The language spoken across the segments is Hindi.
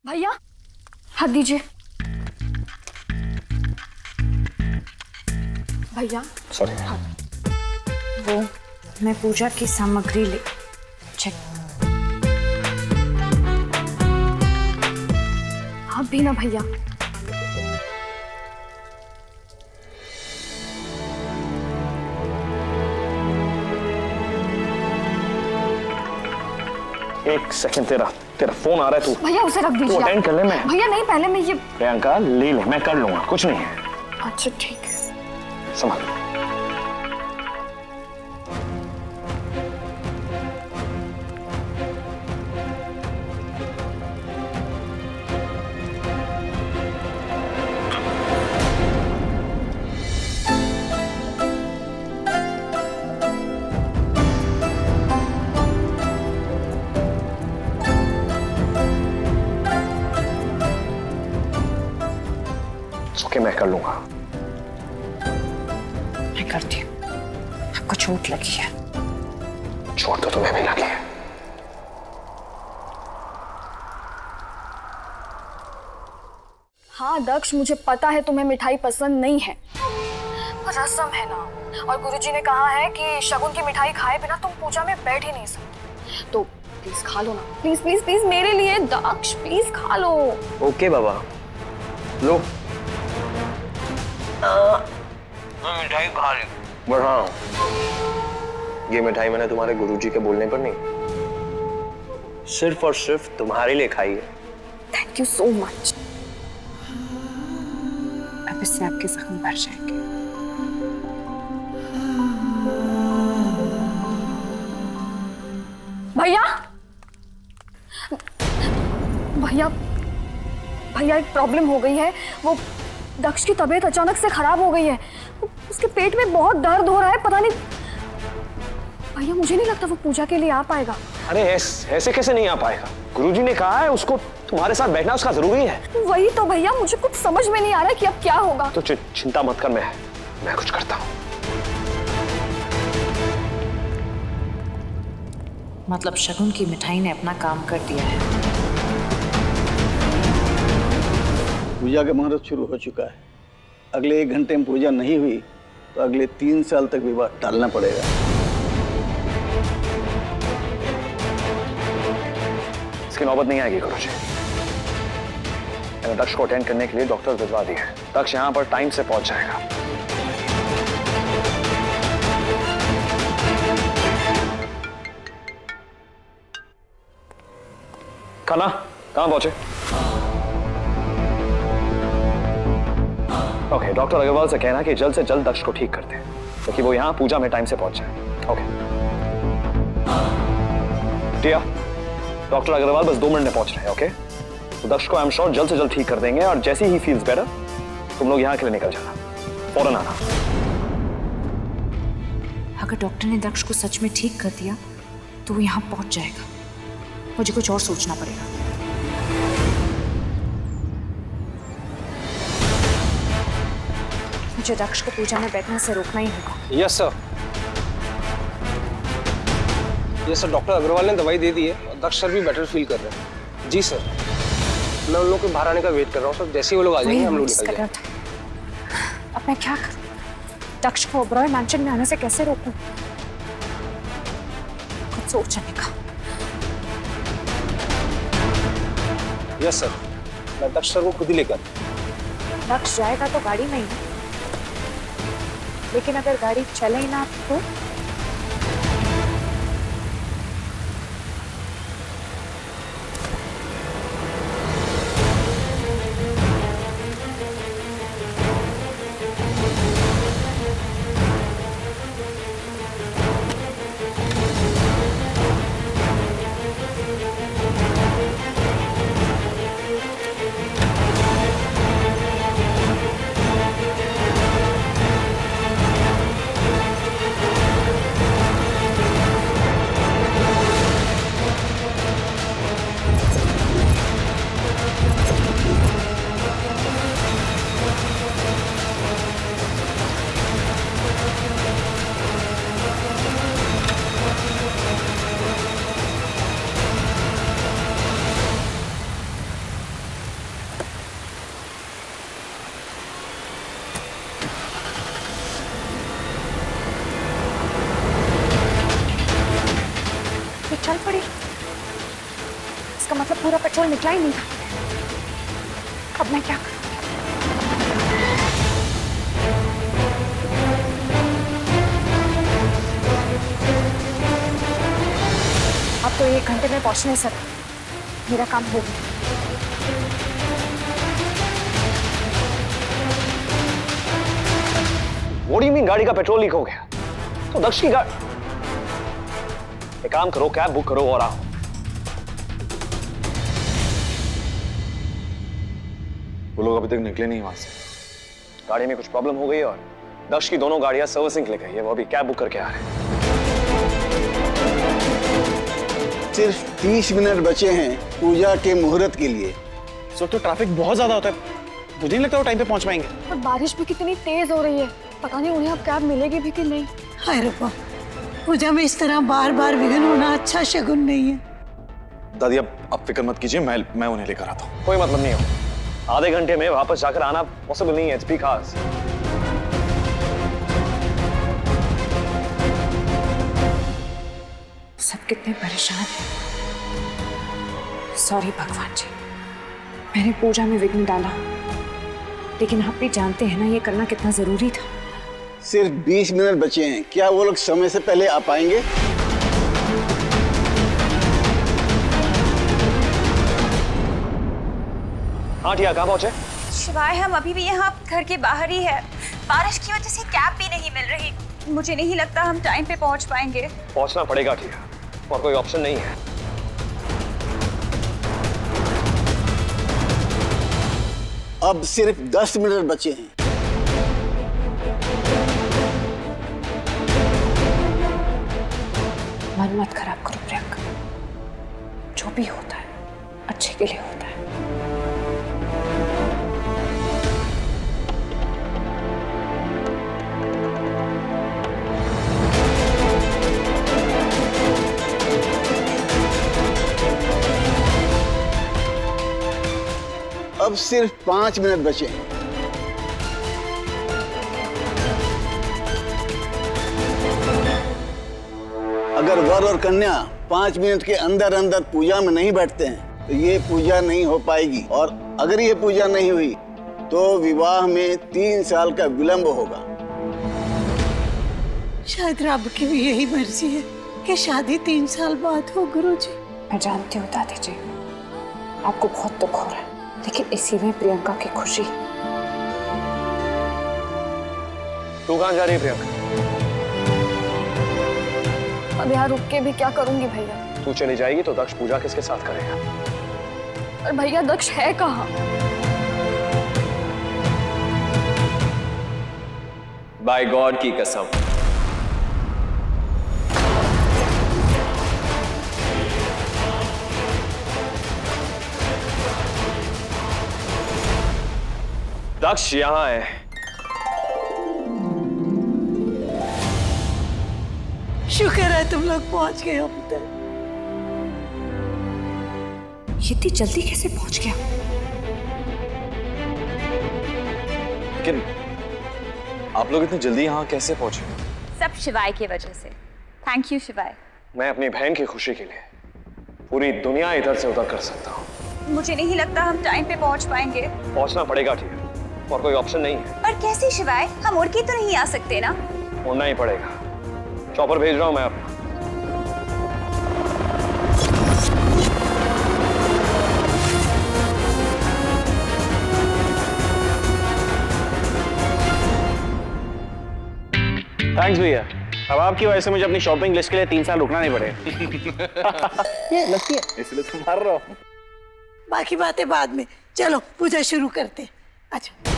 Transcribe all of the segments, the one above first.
भैया हाथ दीजिए। भैया सॉरी। वो मैं पूजा की सामग्री ले चेक। आप भी ना भैया। एक सेकंड, तेरा फोन आ रहा है। तू भैया उसे रख दीजिए। अटेंड कर ले। मैं भैया नहीं, पहले मैं ये। प्रियंका ले मैं कर लूंगा, कुछ नहीं है। अच्छा ठीक है। संभाल। ओके मैं कर लूंगा। मैं करती हूँ। आपको चोट लगी है। चोट तो तुम्हें भी लगी है। हाँ दक्ष, मुझे पता है तुम्हें मिठाई पसंद नहीं है, पर रस्म है ना, और गुरुजी ने कहा है कि शगुन की मिठाई खाए बिना तुम पूजा में बैठ ही नहीं सकते। तो प्लीज खा लो ना, प्लीज प्लीज प्लीज मेरे लिए दक्ष, प्लीज खा लो। ओके बाबा, लो। मैं मिठाई खा ली। बट हाँ, ये मिठाई मैंने तुम्हारे गुरुजी के बोलने पर नहीं, सिर्फ और सिर्फ तुम्हारे लिए खाई है। Thank you so much. अब इससे आपके जख्म भर जाएंगे। भैया भैया भैया एक प्रॉब्लम हो गई है। वो दक्ष की तबीयत अचानक से खराब हो गई है। उसके पेट में बहुत दर्द हो रहा है, पता नहीं। भैया मुझे नहीं लगता वो पूजा के लिए आ पाएगा। अरे ऐसे कैसे नहीं आ पाएगा? गुरुजी ने कहा है उसको तुम्हारे साथ बैठना उसका जरूरी है। वही तो भैया, मुझे कुछ समझ में नहीं आ रहा कि अब क्या होगा। तो चिंता मत कर, मैं कुछ करता हूँ। मतलब शगुन की मिठाई ने अपना काम कर दिया है। पूजा का मुहूर्त शुरू हो चुका है। अगले 1 घंटे में पूजा नहीं हुई तो अगले 3 साल तक विवाह टालना पड़ेगा। इसकी नौबत नहीं आएगी गुरुजी। मैंने दक्ष को अटेंड करने के लिए डॉक्टर भिजवा दिए हैं। दक्ष यहाँ पर टाइम से पहुंच जाएगा। खाना कहाँ पहुंचे? ओके, डॉक्टर अग्रवाल से कहना कि जल्द से जल्द दक्ष को ठीक कर दे, ताकि वो यहाँ पूजा में टाइम से पहुंच जाए। ओके टिया, डॉक्टर अग्रवाल बस 2 मिनट में पहुंच रहे हैं। ओके, तो दक्ष को आई एम श्योर जल्द से जल्द ठीक कर देंगे, और जैसे ही फील्स बेटर तुम लोग यहाँ के लिए निकल जाना, फौरन आना। अगर डॉक्टर ने दक्ष को सच में ठीक कर दिया तो वो यहाँ पहुंच जाएगा। मुझे कुछ और सोचना पड़ेगा। मुझे दक्ष को पूजा में बैठने से रोकना ही होगा। Yes sir. Yes sir, doctor Agrawal ने दवाई दे दी है और दक्ष सर भी बेटर फील कर रहे हैं। जी सर, मैं उन लोगों के बाहर आने का वेट कर रहा हूँ सर। जैसे ही वो लोग आ जाएंगे हम लोग निकल जाएंगे। अब मैं क्या करूं? दक्ष को ओबरॉय मैंशन में आने से कैसे रोकूं? कुछ सोचने का। यस सर, मैं दक्ष सर को खुद ही लेकर। दक्ष जाएगा तो गाड़ी में ही, लेकिन अगर गाड़ी चले ही ना तो? ये चल पड़ी, इसका मतलब पूरा पेट्रोल निकला ही नहीं था। अब मैं क्या करूं? अब तो 1 घंटे में पहुंचने से मेरा काम हो गया। What do you mean गाड़ी का पेट्रोल लीक हो गया? तो दक्ष की गाड़ी, एक काम करो, कैब बुक करो और आओ। वो लोग अभी तक निकले नहीं वहां से। गाड़ी में कुछ प्रॉब्लम हो गई और दक्ष की दोनों गाड़ियां सर्विसिंग के लिए गई है, वो अभी कैब बुक करके आ रहे हैं। सिर्फ 30 मिनट बचे हैं पूजा के मुहूर्त के लिए। इस वक्त तो ट्रैफिक बहुत ज्यादा होता है, मुझे नहीं लगता वो टाइम पे पहुंच पाएंगे। और बारिश भी कितनी तेज हो रही है, पता नहीं उन्हें अब कैब मिलेगी भी कि नहीं। हाय रब्बा, पूजा में इस तरह बार बार विघ्न होना अच्छा शगुन नहीं है। दादी अब फिक्र मत कीजिए, मैं उन्हें लेकर आता हूँ। कोई मतलब नहीं हो, आधे घंटे में वापस जाकर आना पॉसिबल नहीं है। इट्स बिकॉज़ सब कितने परेशान हैं। सॉरी भगवान जी, मैंने पूजा में विघ्न डाला, लेकिन आप भी जानते हैं ना ये करना कितना जरूरी था। सिर्फ 20 मिनट बचे हैं, क्या वो लोग समय से पहले आ पाएंगे? हाँ टिया, कहाँ पहुंचे? शिवाय हम अभी भी यहाँ घर के बाहर ही है। बारिश की वजह से कैब भी नहीं मिल रही। मुझे नहीं लगता हम टाइम पे पहुँच पाएंगे। पहुंचना पड़ेगा टिया, और कोई ऑप्शन नहीं है। अब सिर्फ 10 मिनट बचे हैं। मन मत खराब करो प्रियंका, जो भी होता है अच्छे के लिए होता है। अब सिर्फ 5 मिनट बचे हैं। अगर वर और कन्या 5 मिनट के अंदर अंदर पूजा में नहीं बैठते हैं तो ये पूजा नहीं हो पाएगी, और अगर ये पूजा नहीं हुई तो विवाह में 3 साल का विलंब होगा। शायद रब की भी यही मर्जी है कि शादी 3 साल बाद हो। गुरुजी, मैं जानती हूँ दादी जी, आपको बहुत दुख हो रहा है, लेकिन इसी में प्रियंका की खुशी। तू कहाँ जा रही है प्रियंका? अब यहाँ रुक के भी क्या करूंगी भैया? तू चली जाएगी तो दक्ष पूजा किसके साथ करेगा? और भैया दक्ष है कहाँ? बाय गॉड की कसम, दक्ष यहाँ है। शुक्र है तुम लोग पहुंच गए अब तक। ये इतनी जल्दी कैसे पहुंच गया? लेकिन आप लोग इतनी जल्दी यहाँ कैसे पहुंचे? सब शिवाय की वजह से। थैंक यू शिवाय। मैं अपनी बहन की खुशी के लिए पूरी दुनिया इधर से उधर कर सकता हूँ। मुझे नहीं लगता हम टाइम पे पहुँच पाएंगे। पहुंचना पड़ेगा ठीक, और कोई ऑप्शन नहीं है। पर कैसे शिवाय, हम उड़ के तो नहीं आ सकते ना? उड़ना ही पड़ेगा। चॉपर भेज रहा हूं मैं अपना। थैंक्स भैया, अब आपकी वजह से मुझे अपनी शॉपिंग लिस्ट के लिए 3 साल रुकना नहीं पड़ेगा। ये लगती है, इसलिए तो मार रहा हूँ। बाकी बातें बाद में, चलो पूजा शुरू करते हैं। अच्छा,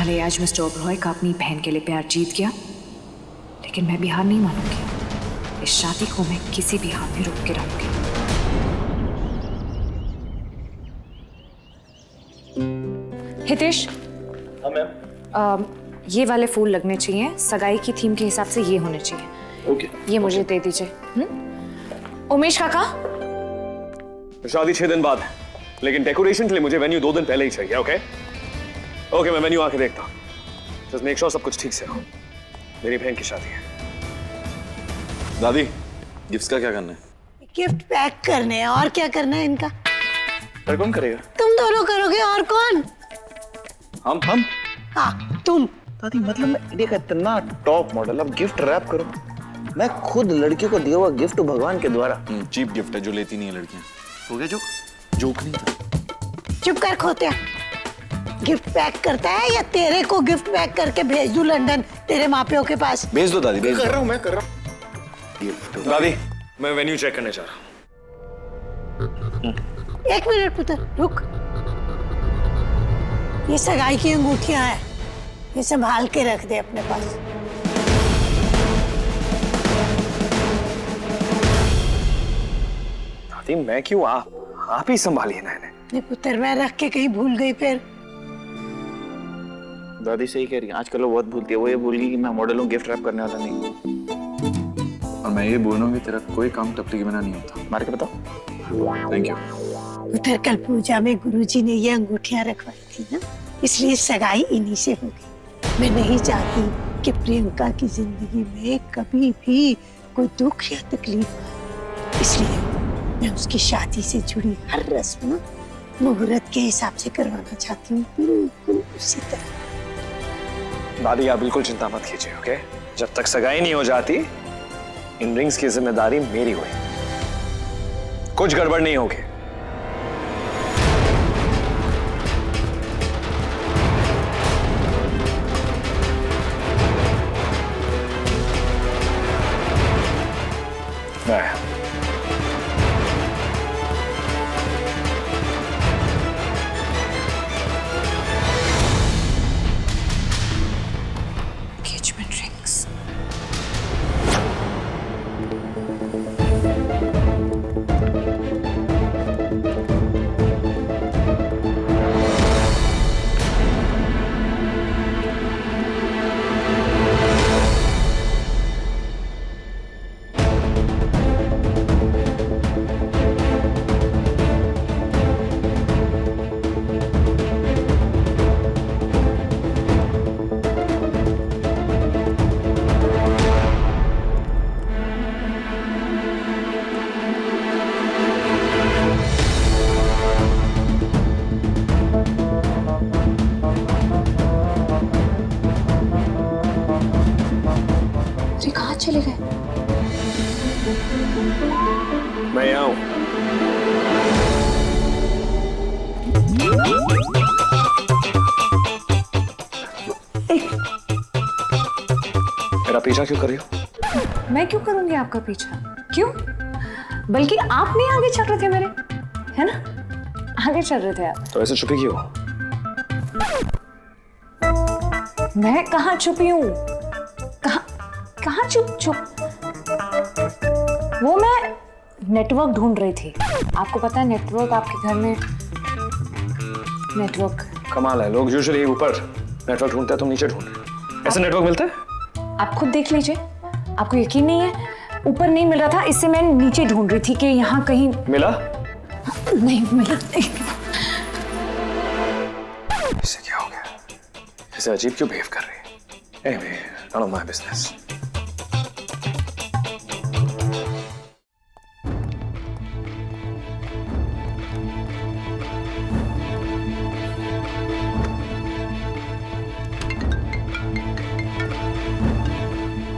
भले आज मिस्टर ओबरॉय का अपनी बहन के लिए प्यार जीत गया, लेकिन मैं भी हार नहीं मानूंगी। इस शादी को मैं किसी भी हाल में रोक के रहूंगी। हितेश, हाँ मैम। ये वाले फूल लगने चाहिए, सगाई की थीम के हिसाब से ये होने चाहिए। ओके। ये मुझे दे दीजिए। उमेश काका, शादी 6 दिन बाद है, लेकिन डेकोरेशन के लिए मुझे वेन्यू 2 दिन पहले ही चाहिए। ओके ओके, मैं वेन्यू आके देखता हूँ। जस्ट मेक श्योर सब कुछ ठीक से हो। मेरी बहन की शादी है। दादी, गिफ्ट्स का क्या करना है? गिफ्ट पैक करने हैं, और क्या करना है इनका? पर कौन करेगा? तुम दोनों करोगे, और कौन? हम हाँ तुम। दादी मतलब मैं इंडिया का इतना टॉप मॉडल, अब गिफ्ट रैप करो? मैं खुद लड़की को दिया हुआ गिफ्ट भगवान के द्वारा। चीप गिफ्ट है जो लेती नहीं है लड़कियां। हो गया जोक नहीं था। चुप कर खोतिया। गिफ्ट पैक करता है या तेरे को गिफ्ट पैक करके भेज दूं लंदन तेरे मापियों के पास? भेज दो दादी, भेज दो। कर रहा हूँ, मैं कर रहा हूँ। दादी, मैं वेन्यू चेक करने जा रहा हूँ। एक मिनट पुत्र, रुक। ये सगाई की अंगूठियां हैं, ये संभाल के रख दे अपने पास। दादी मैं क्यों, आप ही संभालिए ना इन्हें। नहीं पुत्र, मैं रख के कहीं भूल गई फिर। दादी सही कह रही है, आजकल वो बहुत भूलती है। वो ये भूल गई कि मैं मॉडल हूँ, गिफ्ट रैप करने वाला नहीं। और मैं ये बोल रहा हूँ कि तेरा कोई काम टपली के बिना नहीं होता। मार के बताओ। Thank you. उधर कल पूजा में गुरुजी ने ये अंगूठियां रखवाई थी ना, इसलिए सगाई इन्हीं से हो गई। मैं नहीं चाहती कि प्रियंका की जिंदगी में कभी भी कोई दुख या तकलीफ आए, इसलिए मैं उसकी शादी से जुड़ी हर रस्म ना मुहूर्त के हिसाब से करवाना चाहती हूँ, बिल्कुल उसी तरह। दादी आप बिल्कुल चिंता मत कीजिए। ओके, जब तक सगाई नहीं हो जाती इन रिंग्स की जिम्मेदारी मेरी हुई। कुछ गड़बड़ नहीं होगी। engagement rings. अरे कहाँ चले गए? मैं यहाँ हूं। मेरा पीछा क्यों कर रही हो? मैं क्यों करूंगी आपका पीछा? क्यों? बल्कि आप नहीं आगे चल रहे थे मेरे, है ना? आगे चल रहे थे आप। तो ऐसे छुपी क्यों? मैं कहाँ छुपी हूँ? कहाँ छुप? वो मैं नेटवर्क ढूंढ रही थी। आपको पता है नेटवर्क आपके घर में नेटवर्क। कमाल है, लोग यूजुअली ऊपर नेटवर्क ढूंढते हैं, तुम नीचे ढूंढ रहे हो। ऐसा नेटवर्क मिलता है? आप खुद देख लीजिए, आपको यकीन नहीं है? ऊपर नहीं मिल रहा था, इससे मैं नीचे ढूंढ रही थी कि यहाँ कहीं मिला। नहीं मिला। इससे क्या हो गया? ऐसे अजीब क्यों बिहेव कर रही है? Anyway, none of my business.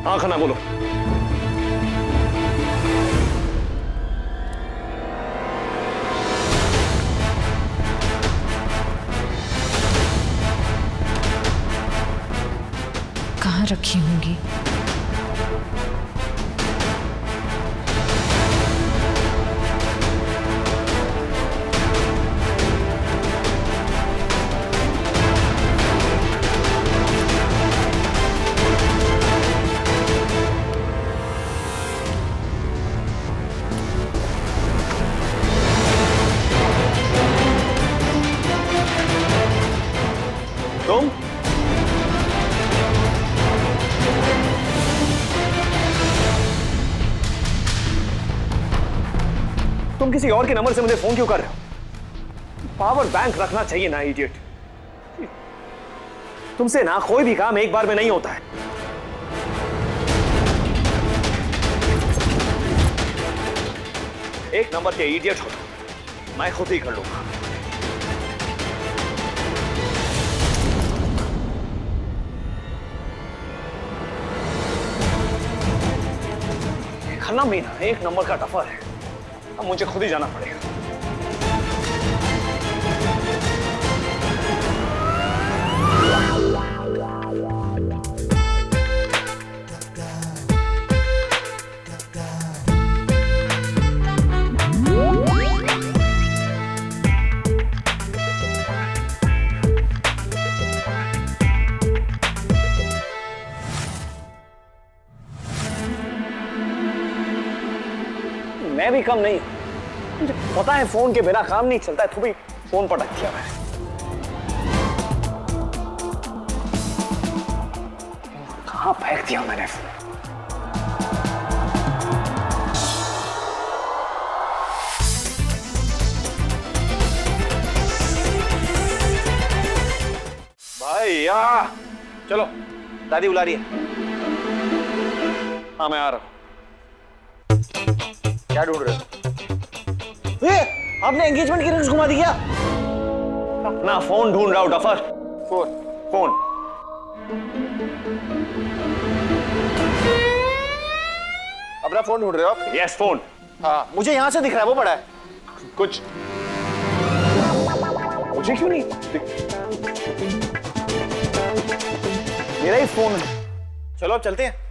हाँ खाना बोलो। कहाँ रखी होंगी? किसी और के नंबर से मुझे फोन क्यों कर रहे हो? पावर बैंक रखना चाहिए ना इडियट। तुमसे ना कोई भी काम एक बार में नहीं होता है। एक नंबर के इडियट हो तो मैं खुद ही कर लूंगा। खन्ना मीना एक नंबर का टफर है। अब मुझे खुद ही जाना पड़ेगा। मैं भी कम नहीं, मुझे पता है फोन के बिना काम नहीं चलता है, तो भी फोन पटक दिया मैंने। कहां फेंक दिया मैंने फोन? भैया चलो, दादी बुला रही है। हाँ मैं आ रहा हूं। क्या ढूंढ रहे हो? आपने एंगेजमेंट की रिंग्स घुमा दी क्या? अपना फोन ढूंढ रहा हूं डफर। फोन अपना फोन ढूंढ रहे हो आप? Yes phone. हाँ मुझे यहां से दिख रहा है, वो पड़ा है कुछ मुझे क्यों नहीं मेरा ही फोन है। चलो अब चलते हैं।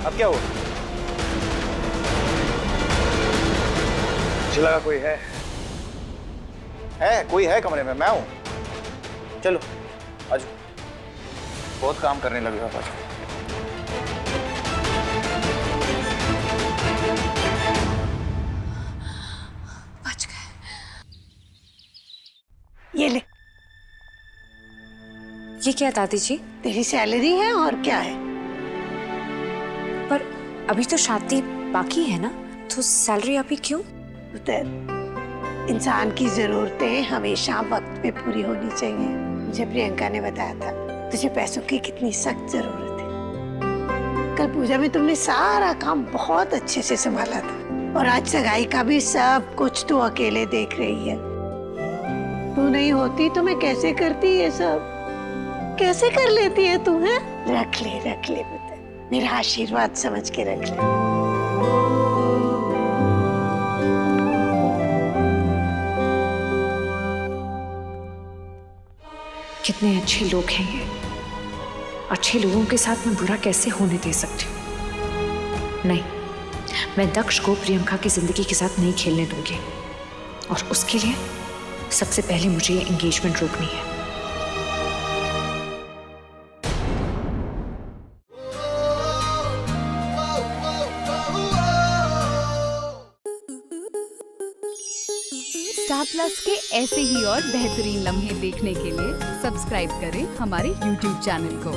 अब क्या हुआ? मुझे लगा कोई है। कोई है कमरे में, मैं हूं। चलो आज बहुत काम करने लगे हो आज। बच गए। ये ले, ये क्या दादी जी? तेरी सैलरी है और क्या है। पर अभी तो शादी बाकी है ना, तो सैलरी अभी क्यों? पुत्र, इंसान की जरूरतें हमेशा वक्त पे पूरी होनी चाहिए। मुझे प्रियंका ने बताया था तुझे पैसों की कितनी सख्त जरूरत है। कल पूजा में तुमने सारा काम बहुत अच्छे से संभाला था, और आज सगाई का भी सब कुछ तू अकेले देख रही है। तू नहीं होती तो मैं कैसे करती ये सब? कैसे कर लेती है तू? है रख ले पुत्र, मेरा आशीर्वाद समझ के रख ले। कितने अच्छे लोग हैं ये। अच्छे लोगों के साथ मैं बुरा कैसे होने दे सकती हूँ? नहीं, मैं दक्ष को प्रियंका की जिंदगी के साथ नहीं खेलने दूंगी, और उसके लिए सबसे पहले मुझे ये एंगेजमेंट रोकनी है। स्टार प्लस के ऐसे ही और बेहतरीन लम्हे देखने के लिए सब्सक्राइब करें हमारे YouTube चैनल को।